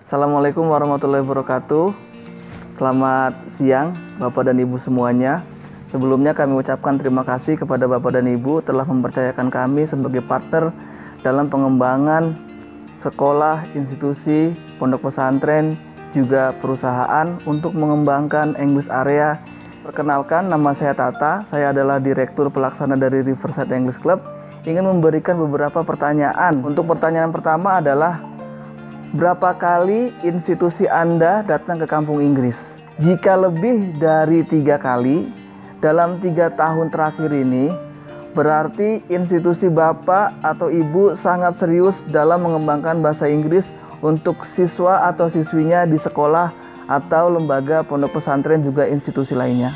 Assalamualaikum warahmatullahi wabarakatuh. Selamat siang Bapak dan Ibu semuanya. Sebelumnya kami ucapkan terima kasih kepada Bapak dan Ibu telah mempercayakan kami sebagai partner dalam pengembangan sekolah, institusi, pondok pesantren, juga perusahaan untuk mengembangkan English Area. Perkenalkan, nama saya Tata, saya adalah Direktur Pelaksana dari Riverside English Club. Ingin memberikan beberapa pertanyaan. Untuk pertanyaan pertama adalah, berapa kali institusi Anda datang ke kampung Inggris? Jika lebih dari 3 kali dalam 3 tahun terakhir ini, berarti institusi Bapak atau Ibu sangat serius dalam mengembangkan bahasa Inggris untuk siswa atau siswinya di sekolah atau lembaga pondok pesantren juga institusi lainnya.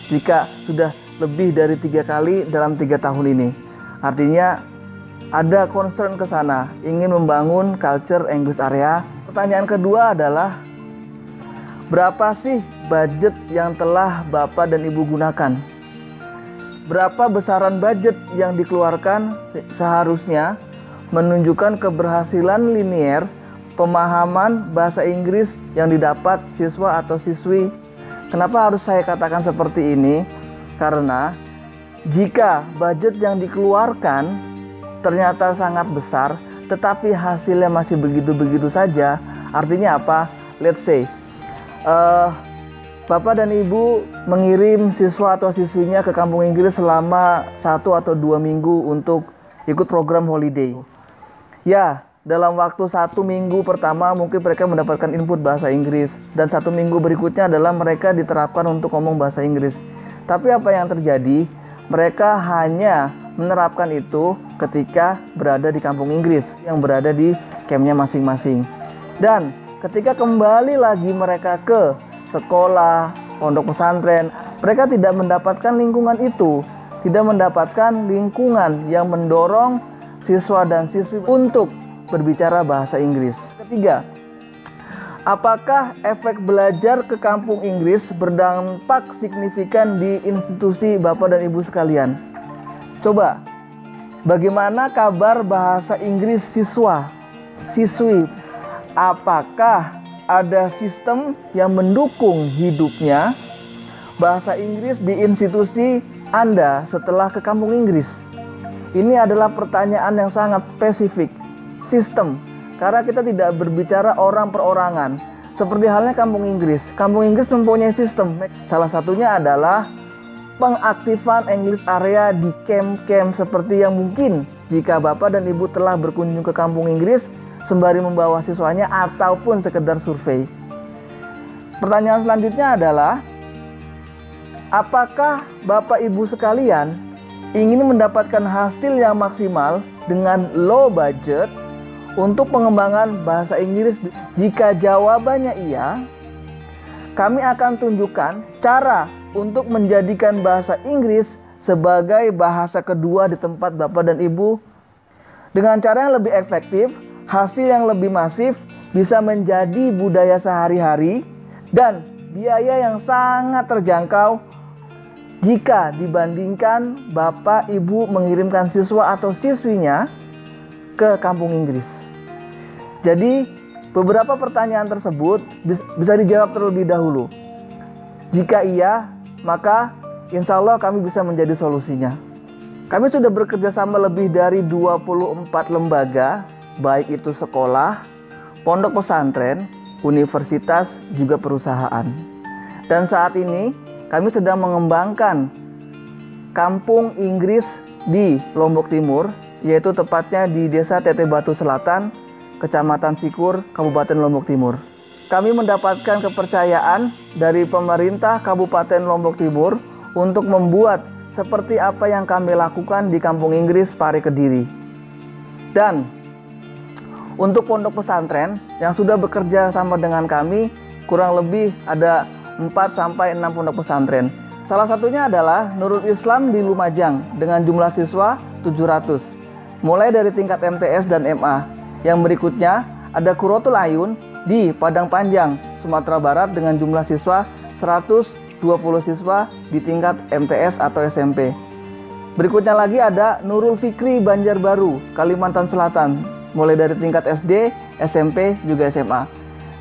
Jika sudah lebih dari 3 kali dalam 3 tahun ini, artinya ada concern ke sana, ingin membangun culture English Area. Pertanyaan kedua adalah, berapa sih budget yang telah Bapak dan Ibu gunakan? Berapa besaran budget yang dikeluarkan seharusnya menunjukkan keberhasilan linier pemahaman bahasa Inggris yang didapat siswa atau siswi. Kenapa harus saya katakan seperti ini? Karena jika budget yang dikeluarkan ternyata sangat besar, tetapi hasilnya masih begitu-begitu saja, artinya apa? Let's say, Bapak dan Ibu mengirim siswa atau siswinya ke kampung Inggris selama 1 atau 2 minggu untuk ikut program holiday. Ya, dalam waktu 1 minggu pertama mungkin mereka mendapatkan input bahasa Inggris, dan 1 minggu berikutnya adalah mereka diterapkan untuk ngomong bahasa Inggris. Tapi apa yang terjadi? Mereka hanya menerapkan itu ketika berada di kampung Inggris yang berada di campnya masing-masing. Dan ketika kembali lagi mereka ke sekolah, pondok pesantren, mereka tidak mendapatkan lingkungan itu, tidak mendapatkan lingkungan yang mendorong siswa dan siswi untuk berbicara bahasa Inggris. Ketiga, apakah efek belajar ke kampung Inggris berdampak signifikan di institusi Bapak dan Ibu sekalian? Coba, bagaimana kabar bahasa Inggris siswa, siswi? Apakah ada sistem yang mendukung hidupnya bahasa Inggris di institusi Anda setelah ke kampung Inggris? Ini adalah pertanyaan yang sangat spesifik. Sistem, karena kita tidak berbicara orang per orangan. Seperti halnya kampung Inggris. Kampung Inggris mempunyai sistem. Salah satunya adalah pengaktifan English Area di camp-camp seperti yang mungkin jika Bapak dan Ibu telah berkunjung ke kampung Inggris sembari membawa siswanya ataupun sekedar survei. Pertanyaan selanjutnya adalah, apakah Bapak Ibu sekalian ingin mendapatkan hasil yang maksimal dengan low budget untuk pengembangan bahasa Inggris? Jika jawabannya iya, kami akan tunjukkan cara untuk menjadikan bahasa Inggris sebagai bahasa kedua di tempat Bapak dan Ibu dengan cara yang lebih efektif, hasil yang lebih masif, bisa menjadi budaya sehari-hari, dan biaya yang sangat terjangkau jika dibandingkan Bapak Ibu mengirimkan siswa atau siswinya ke kampung Inggris. Jadi beberapa pertanyaan tersebut bisa dijawab terlebih dahulu. Jika iya, maka insya Allah kami bisa menjadi solusinya. Kami sudah bekerja sama lebih dari 24 lembaga, baik itu sekolah, pondok pesantren, universitas, juga perusahaan. Dan saat ini kami sedang mengembangkan kampung Inggris di Lombok Timur, yaitu tepatnya di Desa Teteh Batu Selatan, Kecamatan Sikur, Kabupaten Lombok Timur. Kami mendapatkan kepercayaan dari pemerintah Kabupaten Lombok Timur untuk membuat seperti apa yang kami lakukan di kampung Inggris Pare Kediri. Dan untuk pondok pesantren yang sudah bekerja sama dengan kami, kurang lebih ada 4-6 pondok pesantren. Salah satunya adalah Nurul Islam di Lumajang dengan jumlah siswa 700, mulai dari tingkat MTS dan MA. Yang berikutnya ada Qurratul Ayun di Padang Panjang, Sumatera Barat dengan jumlah siswa 120 siswa di tingkat MTS atau SMP. Berikutnya lagi ada Nurul Fikri Banjarbaru, Kalimantan Selatan, mulai dari tingkat SD, SMP, juga SMA.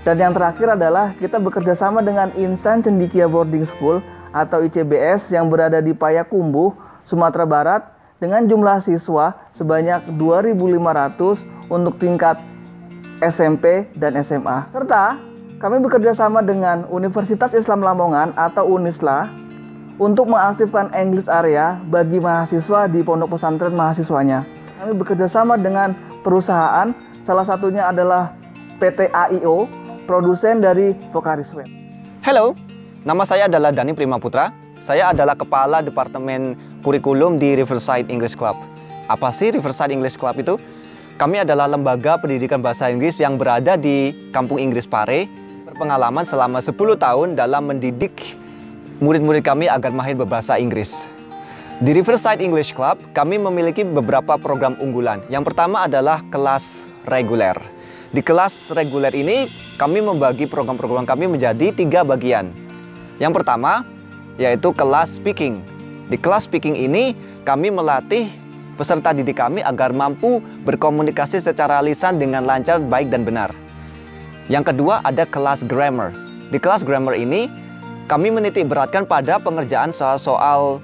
Dan yang terakhir adalah kita bekerja sama dengan Insan Cendikia Boarding School atau ICBS yang berada di Payakumbuh, Sumatera Barat dengan jumlah siswa sebanyak 2.500 untuk tingkat SMP dan SMA. Serta kami bekerja sama dengan Universitas Islam Lamongan atau Unisla untuk mengaktifkan English Area bagi mahasiswa di pondok pesantren mahasiswanya. Kami bekerja sama dengan perusahaan, salah satunya adalah PT AIO, produsen dari Pocari Sweat. Halo, nama saya adalah Dani Primaputra. Saya adalah Kepala Departemen Kurikulum di Riverside English Club. Apa sih Riverside English Club itu? Kami adalah lembaga pendidikan bahasa Inggris yang berada di Kampung Inggris Pare, berpengalaman selama 10 tahun dalam mendidik murid-murid kami agar mahir berbahasa Inggris. Di Riverside English Club, kami memiliki beberapa program unggulan. Yang pertama adalah kelas reguler. Di kelas reguler ini, kami membagi program-program kami menjadi 3 bagian. Yang pertama, yaitu kelas speaking. Di kelas speaking ini, kami melatih peserta didik kami agar mampu berkomunikasi secara lisan dengan lancar, baik dan benar. Yang kedua, ada kelas grammar. Di kelas grammar ini, kami menitik beratkan pada pengerjaan soal-soal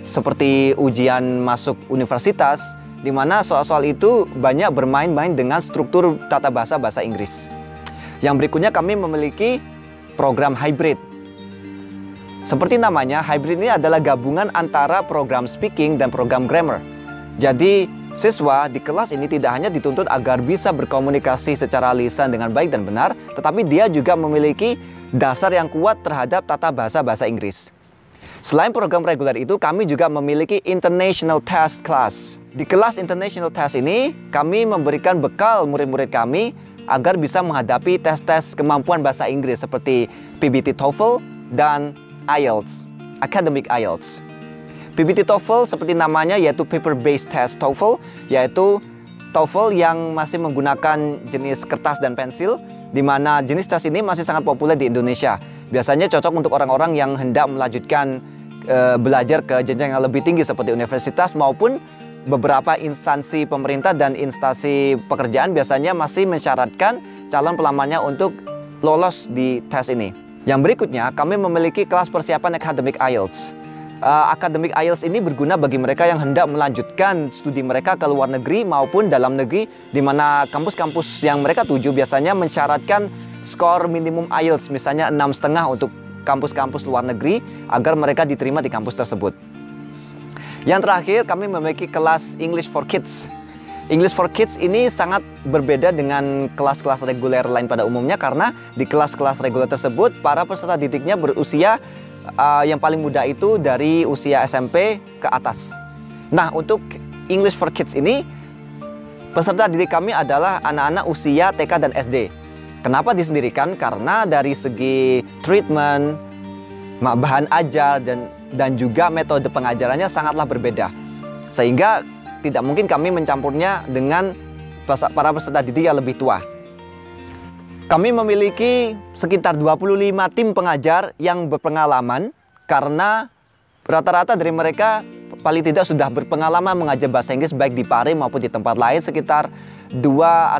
seperti ujian masuk universitas, di mana soal-soal itu banyak bermain-main dengan struktur tata bahasa Inggris. Yang berikutnya kami memiliki program hybrid. Seperti namanya, hybrid ini adalah gabungan antara program speaking dan program grammar. Jadi, siswa di kelas ini tidak hanya dituntut agar bisa berkomunikasi secara lisan dengan baik dan benar, tetapi dia juga memiliki dasar yang kuat terhadap tata bahasa Inggris. Selain program reguler itu, kami juga memiliki International Test Class. Di kelas International Test ini, kami memberikan bekal murid-murid kami agar bisa menghadapi tes-tes kemampuan bahasa Inggris seperti PBT TOEFL dan IELTS, Academic IELTS. PBT TOEFL seperti namanya yaitu paper-based test TOEFL, yaitu TOEFL yang masih menggunakan jenis kertas dan pensil, di mana jenis tes ini masih sangat populer di Indonesia. Biasanya cocok untuk orang-orang yang hendak melanjutkan belajar ke jenjang yang lebih tinggi seperti universitas maupun beberapa instansi pemerintah dan instansi pekerjaan biasanya masih mensyaratkan calon pelamarnya untuk lolos di tes ini. Yang berikutnya, kami memiliki kelas persiapan Academic IELTS. Academic IELTS ini berguna bagi mereka yang hendak melanjutkan studi mereka ke luar negeri maupun dalam negeri, di mana kampus-kampus yang mereka tuju biasanya mensyaratkan skor minimum IELTS, misalnya 6,5 untuk kampus-kampus luar negeri, agar mereka diterima di kampus tersebut. Yang terakhir, kami memiliki kelas English for Kids. English for Kids ini sangat berbeda dengan kelas-kelas reguler lain pada umumnya, karena di kelas-kelas reguler tersebut, para peserta didiknya berusia yang paling muda itu dari usia SMP ke atas. Nah, untuk English for Kids ini, peserta didik kami adalah anak-anak usia TK dan SD. Kenapa disendirikan? Karena dari segi treatment, bahan ajar, dan juga metode pengajarannya sangatlah berbeda. Sehingga tidak mungkin kami mencampurnya dengan para peserta didik yang lebih tua. Kami memiliki sekitar 25 tim pengajar yang berpengalaman, karena rata-rata dari mereka paling tidak sudah berpengalaman mengajar bahasa Inggris baik di Pare maupun di tempat lain sekitar 2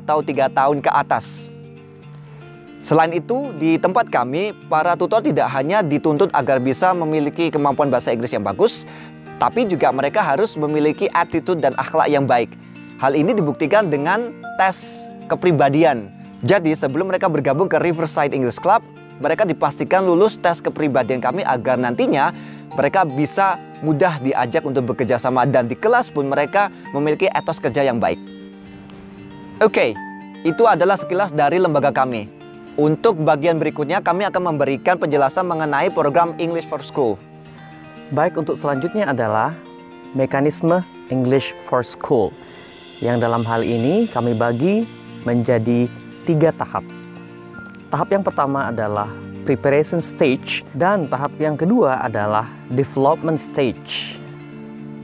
atau 3 tahun ke atas. Selain itu, di tempat kami, para tutor tidak hanya dituntut agar bisa memiliki kemampuan bahasa Inggris yang bagus, tapi juga mereka harus memiliki attitude dan akhlak yang baik. Hal ini dibuktikan dengan tes kepribadian. Jadi, sebelum mereka bergabung ke Riverside English Club, mereka dipastikan lulus tes kepribadian kami agar nantinya mereka bisa mudah diajak untuk bekerja sama, dan di kelas pun mereka memiliki etos kerja yang baik. Oke, itu adalah sekilas dari lembaga kami. Untuk bagian berikutnya, kami akan memberikan penjelasan mengenai program English for School. Baik, untuk selanjutnya adalah mekanisme English for School, yang dalam hal ini kami bagi menjadi 3 tahap. Tahap yang pertama adalah preparation stage, dan tahap yang kedua adalah development stage.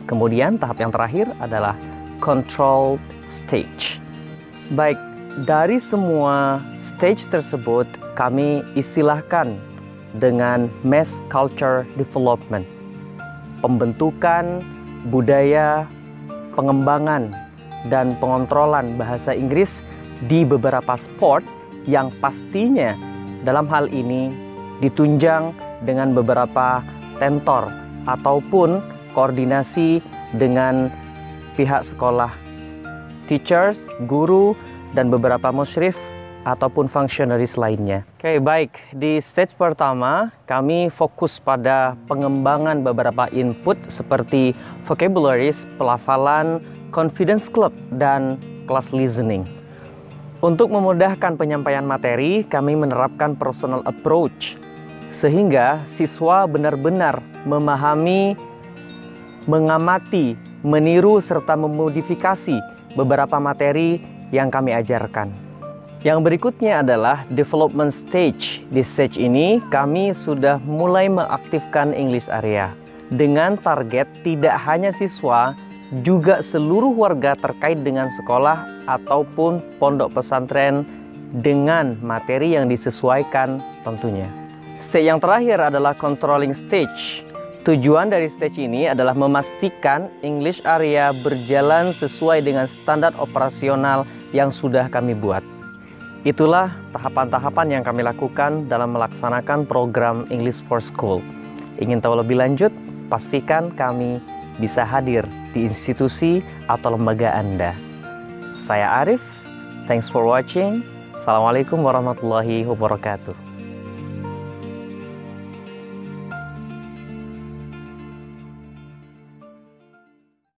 Kemudian tahap yang terakhir adalah control stage. Baik, dari semua stage tersebut kami istilahkan dengan mass culture development. Pembentukan budaya, pengembangan, dan pengontrolan bahasa Inggris di beberapa sport yang pastinya dalam hal ini ditunjang dengan beberapa tentor ataupun koordinasi dengan pihak sekolah, teachers, guru, dan beberapa musyrif ataupun functionaries lainnya. Oke, baik. Di stage pertama, kami fokus pada pengembangan beberapa input seperti vocabularies, pelafalan, confidence club, dan class listening. Untuk memudahkan penyampaian materi, kami menerapkan personal approach, sehingga siswa benar-benar memahami, mengamati, meniru, serta memodifikasi beberapa materi yang kami ajarkan. Yang berikutnya adalah development stage. Di stage ini, kami sudah mulai mengaktifkan English area dengan target tidak hanya siswa, juga seluruh warga terkait dengan sekolah ataupun pondok pesantren dengan materi yang disesuaikan tentunya. Stage yang terakhir adalah controlling stage. Tujuan dari stage ini adalah memastikan English area berjalan sesuai dengan standar operasional yang sudah kami buat. Itulah tahapan-tahapan yang kami lakukan dalam melaksanakan program English for School. Ingin tahu lebih lanjut? Pastikan kami bisa hadir di institusi atau lembaga Anda. Saya Arif, thanks for watching. Assalamualaikum warahmatullahi wabarakatuh.